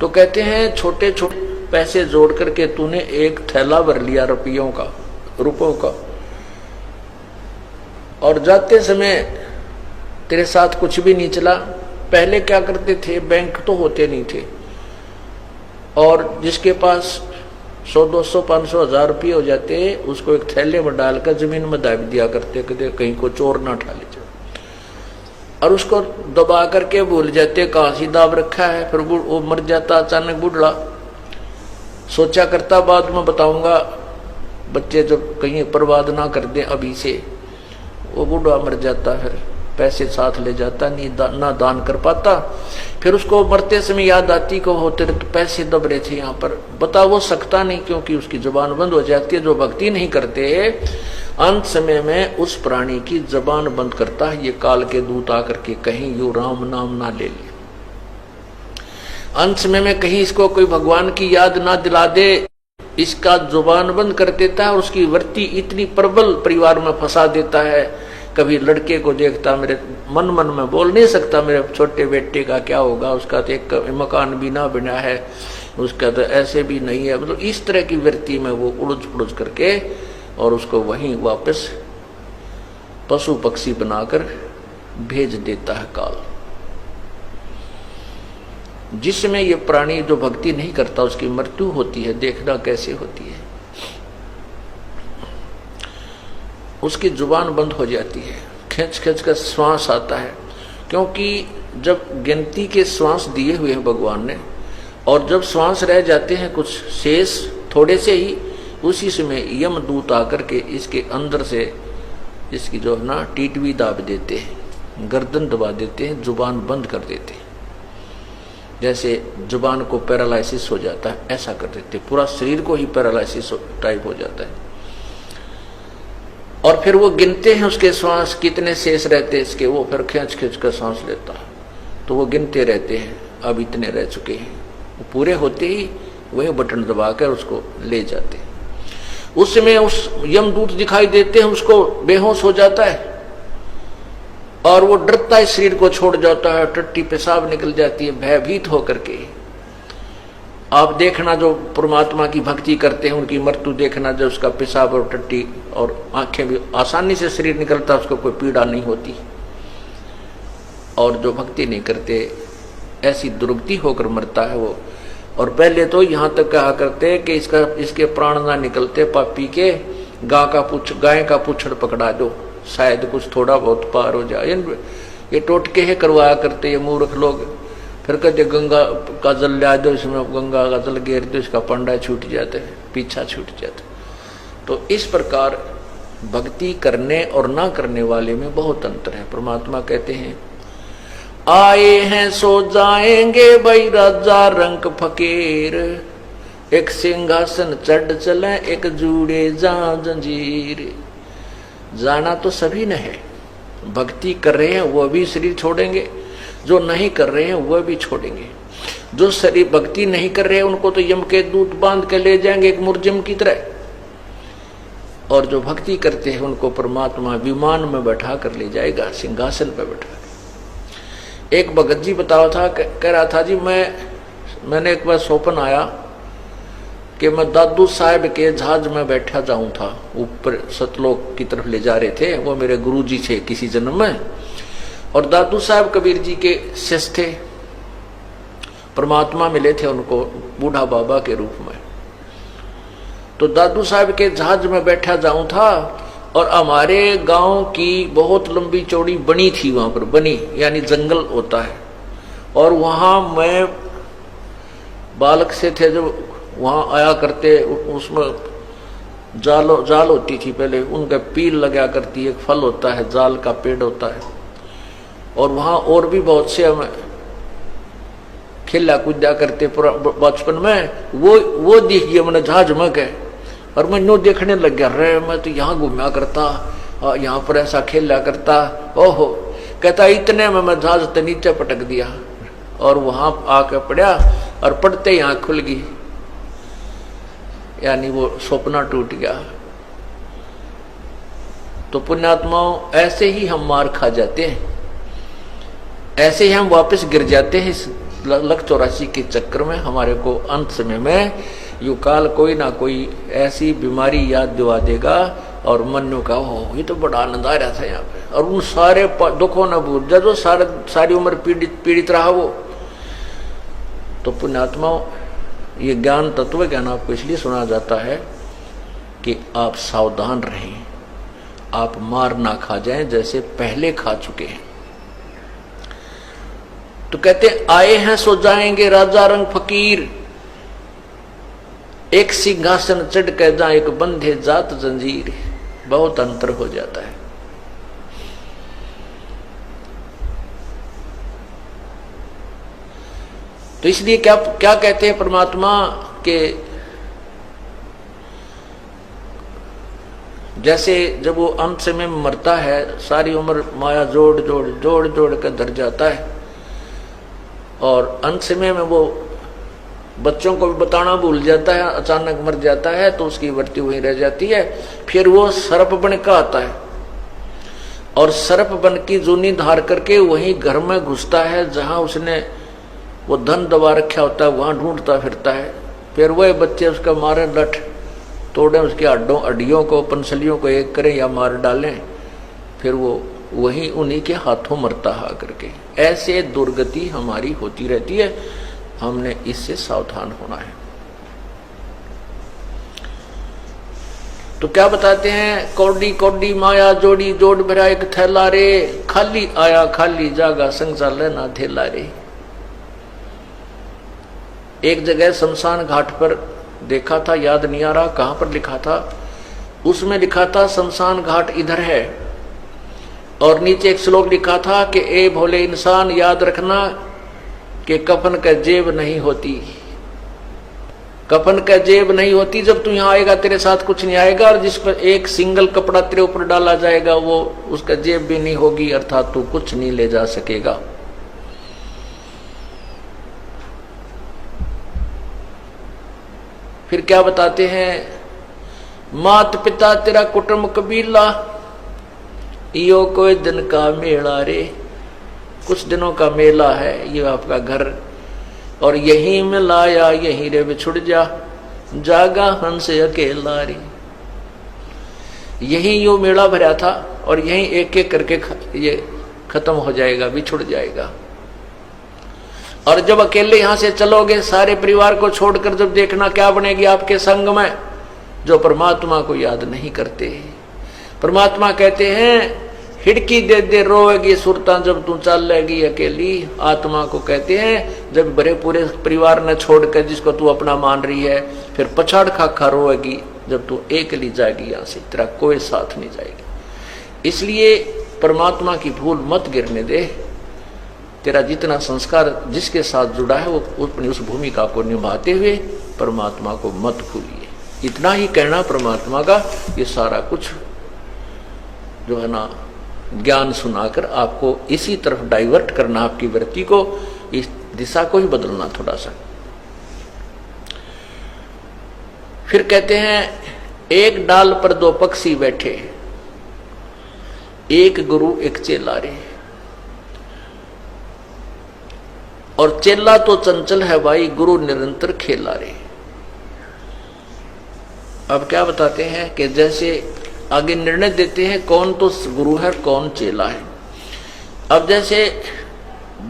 तो कहते हैं छोटे छोटे पैसे जोड़ करके तूने एक थैला भर लिया रुपयों का, और जाते समय तेरे साथ कुछ भी नहीं चला। पहले क्या करते थे, बैंक तो होते नहीं थे, और जिसके पास 100, 200, 500, 1000 रुपये हो जाते उसको एक थैले में डालकर जमीन में दाब दिया करते, कहते कहीं को चोर ना उठा ले जाए, और उसको दबा करके भूल जाते कहाँ सी दाब रखा है। फिर वो मर जाता अचानक बूढ़ा, सोचा करता बाद में बताऊंगा, बच्चे जब कहीं बर्बाद ना कर दें अभी से। वो बूढ़ा मर जाता, फिर पैसे साथ ले जाता, ना दान कर पाता। फिर उसको मरते समय याद आती को होते तो पैसे दब रहे थे यहाँ पर, बता वो सकता नहीं क्योंकि उसकी जुबान बंद हो जाती है। जो भक्ति नहीं करते अंत समय में उस प्राणी की जुबान बंद करता है, ये काल के दूत आकर के कहीं यू राम नाम ना ले ले, अंत समय में कहीं इसको कोई भगवान की याद ना दिला दे, इसका जुबान बंद कर देता है और उसकी वृत्ति इतनी प्रबल परिवार में फंसा देता है। कभी लड़के को देखता, मेरे मन में बोल नहीं सकता मेरे छोटे बेटे का क्या होगा, उसका तो एक मकान भी ना बना है, उसका तो ऐसे भी नहीं है, मतलब इस तरह की वृत्ति में वो उड़ज करके और उसको वहीं वापस पशु पक्षी बनाकर भेज देता है काल। जिसमें ये प्राणी जो भक्ति नहीं करता उसकी मृत्यु होती है, देखना कैसे होती है, उसकी जुबान बंद हो जाती है, खींच कर श्वास आता है, क्योंकि जब गिनती के श्वास दिए हुए हैं भगवान ने, और जब श्वास रह जाते हैं कुछ शेष थोड़े से ही, उसी समय यमदूत आकर के इसके अंदर से इसकी जो है ना टीटवी दाब देते हैं, गर्दन दबा देते हैं, जुबान बंद कर देते हैं, जैसे जुबान को पैरालिसिस हो जाता है ऐसा कर देते, पूरा शरीर को ही पैरालिसिस टाइप हो जाता है। और फिर वो गिनते हैं उसके श्वास कितने शेष रहते हैं इसके, वो फिर खींच कर सांस लेता है, तो वो गिनते रहते हैं अब इतने रह चुके हैं, वो पूरे होते ही वही बटन दबाकर उसको ले जाते हैं। उस समय उस यमदूत दिखाई देते हैं, उसको बेहोश हो जाता है और वो डरता है, शरीर को छोड़ जाता है, टट्टी पेशाब निकल जाती है भयभीत होकर के। आप देखना जो परमात्मा की भक्ति करते हैं उनकी मृत्यु देखना, जब उसका पेशाब और टट्टी और आंखें भी आसानी से शरीर निकलता, उसको कोई पीड़ा नहीं होती। और जो भक्ति नहीं करते ऐसी दुर्गति होकर मरता है वो। और पहले तो यहाँ तक कहा करते कि इसके प्राण ना निकलते पापी के, गाय का पुच्छड़ पकड़ा दो, शायद कुछ थोड़ा बहुत पार हो जाए। ये टोटके है करवाया करते ये मूर्ख लोग। फिर कहते गंगा का जल ला दो, इसमें गंगा का जल गिर दो, इसका पंडा छूट जाते हैं, पीछा छूट जाता। तो इस प्रकार भक्ति करने और ना करने वाले में बहुत अंतर है। परमात्मा कहते हैं आए हैं सो जाएंगे भाई राजा रंग फकीर, एक सिंहासन चढ़ चले एक जूड़े जा जंजीर। जाना तो सभी ने है, भक्ति कर रहे हैं वो भी शरीर छोड़ेंगे, जो नहीं कर रहे हैं वह भी छोड़ेंगे। जो शरीर भक्ति नहीं कर रहे हैं उनको तो यम के दूत बांध के ले जाएंगे एक मुर्जिम की तरह, और जो भक्ति करते हैं उनको परमात्मा विमान में बैठा कर ले जाएगा, सिंहासन पर बैठा कर। एक भगत जी बताओ था, कह रहा था जी मैंने एक बार स्वप्न आया कि मैं दादू साहब के जहाज में बैठा जाऊं था, ऊपर सतलोक की तरफ ले जा रहे थे, वो मेरे गुरुजी थे किसी जन्म में, और दादू साहब कबीर जी के शिष्य थे, परमात्मा मिले थे उनको बूढ़ा बाबा के रूप में। तो दादू साहब के जहाज में बैठा जाऊं था, और हमारे गांव की बहुत लंबी चौड़ी बनी थी, वहां पर बनी यानी जंगल होता है, और वहां मैं बालक से थे जब वहां आया करते, उसमें जाल होती थी पहले, उनका पील लगा करती, एक फल होता है जाल का पेड़ होता है, और वहां और भी बहुत से हमें खेला कूदा करते बचपन में। वो दिख गया मैंने जहाज में गए, और मैं नो देखने लग गया, रे मैं तो यहाँ घूमा करता, यहाँ पर ऐसा खेला करता। ओहो, कहता इतने में मैं जहाज तो नीचे पटक दिया, और वहां आके पड़ा, और पड़ते ही आँख खुल गई, यानी वो सपना टूट गया। तो पुण्यात्माओं ऐसे ही हम मार खा जाते हैं, ऐसे ही हम वापस गिर जाते हैं इस लख 84 के चक्कर में हमारे को अंत समय में यू काल कोई ना कोई ऐसी बीमारी याद दिवा देगा और मनु का हो ये तो बड़ा आनंद आ रहा था यहाँ पे, और उन सारे दुखों न भूल जा जो सारी उम्र पीड़ित रहा वो। तो पुण्यात्माओं, ये ज्ञान तत्व ज्ञान आपको इसलिए सुना जाता है कि आप सावधान रहें, आप मार ना खा जाएं जैसे पहले खा चुके हैं। तो कहते आए हैं सो जाएंगे राजा रंग फकीर, एक सिंहासन चढ़ कर जा एक बंधे जात जंजीर। बहुत अंतर हो जाता है। तो इसलिए क्या कहते हैं परमात्मा के, जैसे जब वो अंत समय में मरता है, सारी उम्र माया जोड़ जोड़ कर धर जाता है, और अंत समय में वो बच्चों को भी बताना भूल जाता है, अचानक मर जाता है, तो उसकी मृत्यु वहीं रह जाती है। फिर वो सर्प बन का आता है, और सर्प बन की जूनी धार करके वहीं घर में घुसता है जहां उसने वो धन दबा रखा होता है, वहां ढूंढता फिरता है। फिर वह बच्चे उसका मारे, लठ तोड़े, उसके हड्डियों को, पंसलियों को एक करें या मार डालें, फिर वो वहीं उन्हीं के हाथों मरता है करके। ऐसे दुर्गति हमारी होती रहती है, हमने इससे सावधान होना है। तो क्या बताते हैं, कौडी कौडी माया जोड़ी जोड़ भरा एक थैला रे, खाली आया खाली जागा संसार लेना थैला रे। एक जगह शमशान घाट पर देखा था, याद नहीं आ रहा कहां पर लिखा था, उसमें लिखा था शमशान घाट इधर है, और नीचे एक श्लोक लिखा था कि ए भोले इंसान याद रखना कि कफन का जेब नहीं होती, कफन का जेब नहीं होती। जब तू यहाँ आएगा तेरे साथ कुछ नहीं आएगा, और जिस पर एक सिंगल कपड़ा तेरे ऊपर डाला जाएगा वो उसका जेब भी नहीं होगी, अर्थात तू कुछ नहीं ले जा सकेगा। फिर क्या बताते हैं, मात पिता तेरा कुटुंब कबीला, यो कोई दिन का मेला रे, कुछ दिनों का मेला है ये आपका घर, और यहीं में लाया यहीं रे बिछुड़ जा, जागा हंस अकेला रे। यहीं यो मेला भरा था, और यहीं एक एक करके ये खत्म हो जाएगा, बिछुड़ जाएगा। और जब अकेले यहां से चलोगे, सारे परिवार को छोड़कर, जब देखना क्या बनेगी आपके संग में, जो परमात्मा को याद नहीं करते। परमात्मा कहते हैं हिड़की दे दे रोएगी सुरता जब तू चलेगी अकेली। आत्मा को कहते हैं जब बड़े पूरे परिवार ने छोड़कर जिसको तू अपना मान रही है, फिर पछाड़ खा रोएगी जब तू अकेली जाएगी, यहां से तेरा कोई साथ नहीं जाएगा। इसलिए परमात्मा की भूल मत गिरने दे। तेरा जितना संस्कार जिसके साथ जुड़ा है वो अपनी उस भूमिका को निभाते हुए परमात्मा को मत भूलिए। इतना ही कहना परमात्मा का, ये सारा कुछ जो है ना ज्ञान सुनाकर आपको इसी तरफ डाइवर्ट करना, आपकी वृत्ति को, इस दिशा को ही बदलना थोड़ा सा। फिर कहते हैं एक डाल पर दो पक्षी बैठे, एक गुरु एक चेला रे। और चेला तो चंचल है भाई, गुरु निरंतर खेला रे। अब क्या बताते हैं कि जैसे आगे निर्णय देते हैं कौन तो गुरु है कौन चेला है। अब जैसे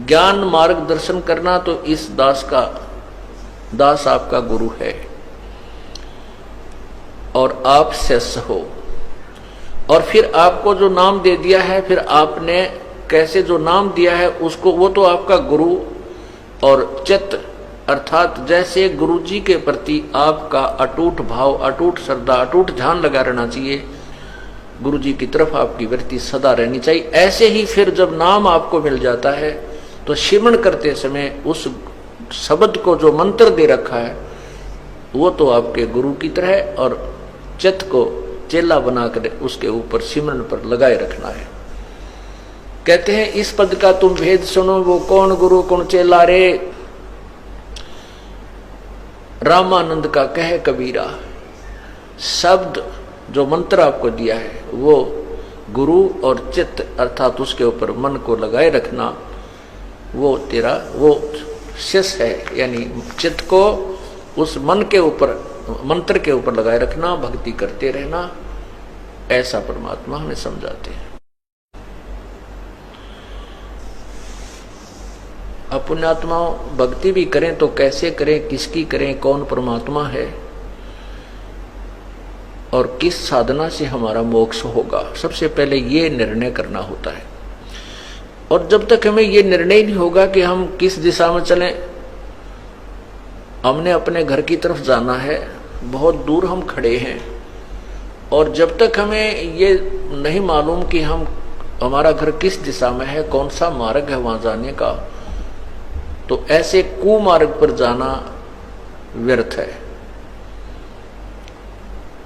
ज्ञान मार्गदर्शन करना, तो इस दास आपका गुरु है और आप शिष्य हो। और फिर आपको जो नाम दे दिया है, फिर आपने कैसे जो नाम दिया है उसको, वो तो आपका गुरु और चित्त, अर्थात जैसे गुरु जी के प्रति आपका अटूट भाव, अटूट श्रद्धा, अटूट ध्यान लगा रहना चाहिए, गुरु जी की तरफ आपकी वृत्ति सदा रहनी चाहिए। ऐसे ही फिर जब नाम आपको मिल जाता है तो सिमरण करते समय उस शब्द को जो मंत्र दे रखा है वो तो आपके गुरु की तरह, और चित्त को चेला बनाकर उसके ऊपर सिमरण पर लगाए रखना है। कहते हैं इस पद का तुम भेद सुनो, वो कौन गुरु कौन चेला रे। रामानंद का कहे कबीरा, शब्द जो मंत्र आपको दिया है वो गुरु और चित्त, अर्थात उसके ऊपर मन को लगाए रखना, वो तेरा वो शेष है, यानी चित्त को उस मन के ऊपर, मंत्र के ऊपर लगाए रखना, भक्ति करते रहना, ऐसा परमात्मा हमें समझाते हैं। अब पुण्यात्माओं भक्ति भी करें तो कैसे करें, किसकी करें, कौन परमात्मा है और किस साधना से हमारा मोक्ष होगा, सबसे पहले ये निर्णय करना होता है। और जब तक हमें ये निर्णय नहीं होगा कि हम किस दिशा में चलें, हमने अपने घर की तरफ जाना है, बहुत दूर हम खड़े हैं, और जब तक हमें ये नहीं मालूम कि हमारा घर किस दिशा में है, कौन सा मार्ग है वहां जाने का, तो ऐसे कुमार्ग पर जाना व्यर्थ है।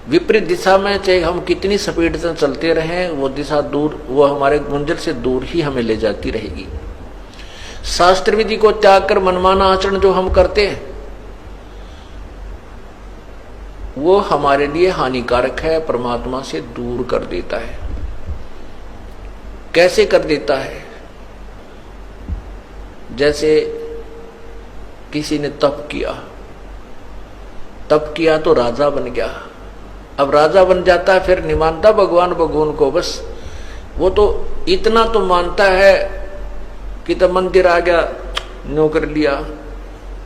विपरीत दिशा में चाहे हम कितनी स्पीड से चलते रहें, वो दिशा दूर, वो हमारे मंजिल से दूर ही हमें ले जाती रहेगी। शास्त्र विधि को त्याग कर मनमाना आचरण जो हम करते हैं, वो हमारे लिए हानिकारक है, परमात्मा से दूर कर देता है। कैसे कर देता है? जैसे किसी ने तप किया तो राजा बन गया। अब राजा बन जाता है, फिर नहीं मानता भगवान को, बस वो तो इतना तो मानता है कि तब मंदिर आ गया, नौकर लिया,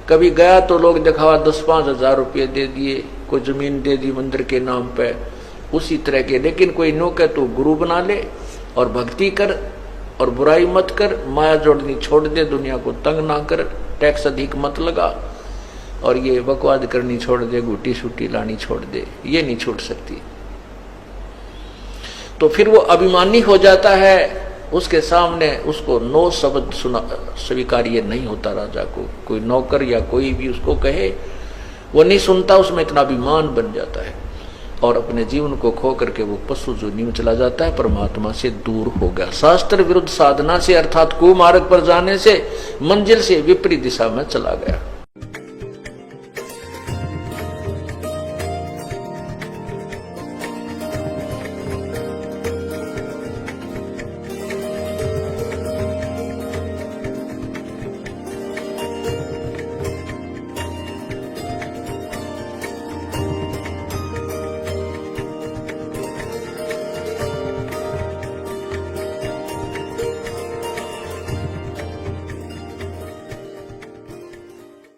कभी गया तो लोग दिखावा 10-5 हजार रुपये दे दिए, कोई जमीन दे दी मंदिर के नाम पे, उसी तरह के। लेकिन कोई नौकर तो गुरु बना ले और भक्ति कर और बुराई मत कर, माया जोड़नी छोड़ दे, दुनिया को तंग ना कर, टैक्स अधिक मत लगा और ये बकवाद करनी छोड़ दे, गुटी सूटी लानी छोड़ दे, ये नहीं छूट सकती। तो फिर वो अभिमानी हो जाता है, उसके सामने उसको 9 शब्द स्वीकार्य नहीं होता। राजा को कोई नौकर या कोई भी उसको कहे, वो नहीं सुनता, उसमें इतना अभिमान बन जाता है और अपने जीवन को खो करके वो पशु जोनी में चला जाता है, परमात्मा से दूर हो गया। शास्त्र विरुद्ध साधना से, अर्थात कुमार्ग पर जाने से, मंजिल से विपरीत दिशा में चला गया।